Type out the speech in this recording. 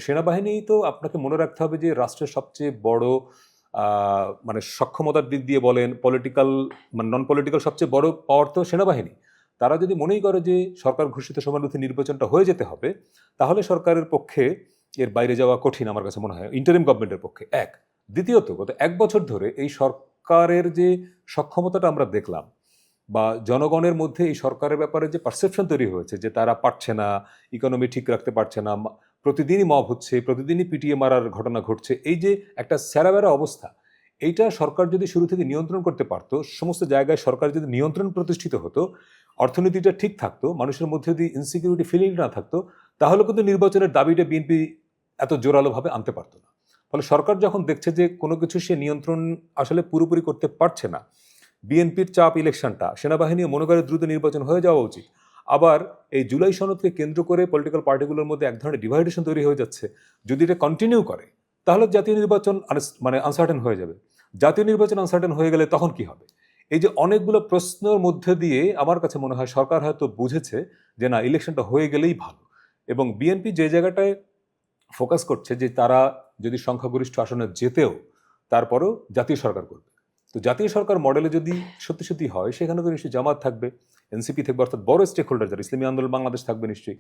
সেনাবাহিনী তো আপনাকে মনে রাখতে হবে যে রাষ্ট্রের সবচেয়ে বড় মানে সক্ষমতার দিক দিয়ে বলেন, পলিটিক্যাল মানে নন পলিটিক্যাল সবচেয়ে বড় পাওয়ার তো সেনাবাহিনী। তারা যদি মনেই করে যে সরকার ঘোষিত সমানুপাতিক নির্বাচনটা হয়ে যেতে হবে, তাহলে সরকারের পক্ষে এর বাইরে যাওয়া কঠিন আমার কাছে মনে হয়, ইন্টারিম গভর্নমেন্টের পক্ষে। এক, দ্বিতীয়ত গত 1 বছর ধরে এই সরকারের যে সক্ষমতাটা আমরা দেখলাম, বা জনগণের মধ্যে এই সরকারের ব্যাপারে যে পারসেপশন তৈরি হয়েছে যে তারা পারছে না, ইকোনমি ঠিক রাখতে পারছে না, প্রতিদিনই মব হচ্ছে, প্রতিদিনই পিটিএ মারার ঘটনা ঘটছে, এই যে একটা স্যারাবেরা অবস্থা, এইটা সরকার যদি শুরু থেকে নিয়ন্ত্রণ করতে পারতো, সমস্ত জায়গায় সরকার যদি নিয়ন্ত্রণ প্রতিষ্ঠিত হতো, অর্থনীতিটা ঠিক থাকতো, মানুষের মধ্যে যদি ইনসিকিউরিটি ফিলিং না থাকতো, তাহলে কিন্তু নির্বাচনের দাবিটা বিএনপি এত জোরালোভাবে আনতে পারতো না। ফলে সরকার যখন দেখছে যে কোনো কিছু সে নিয়ন্ত্রণ আসলে পুরোপুরি করতে পারছে না, বিএনপির চাপ ইলেকশনটা, সেনাবাহিনীও মনে করে দ্রুত নির্বাচন হয়ে যাওয়া উচিত, আবার এই জুলাই সনদকে কেন্দ্র করে পলিটিক্যাল পার্টিগুলোর মধ্যে এক ধরনের ডিভাইডেশন তৈরি হয়ে যাচ্ছে, যদি এটা কন্টিনিউ করে তাহলে জাতীয় নির্বাচন মানে আনসার্টেন হয়ে যাবে। জাতীয় নির্বাচন আনসার্টেন হয়ে গেলে তখন কি হবে? এই যে অনেকগুলো প্রশ্নের মধ্যে দিয়ে আমার কাছে মনে হয় সরকার হয়তো বুঝেছে যে না, ইলেকশনটা হয়ে গেলেই ভালো। এবং বিএনপি যে জায়গাটায় ফোকাস করছে যে তারা যদি সংখ্যাগরিষ্ঠ আসনে যেতেও তারপরেও জাতীয় সরকার করবে। তো জাতীয় সরকার মডেলে যদি সত্যি সত্যি হয়, সেখানে তো নিশ্চয়ই জামাত থাকবে, এনসিপি থাকবে, অর্থাৎ বড় স্টেক হোল্ডার যারা ইসলামী আন্দোলন বাংলাদেশ থাকবে নিশ্চয়ই।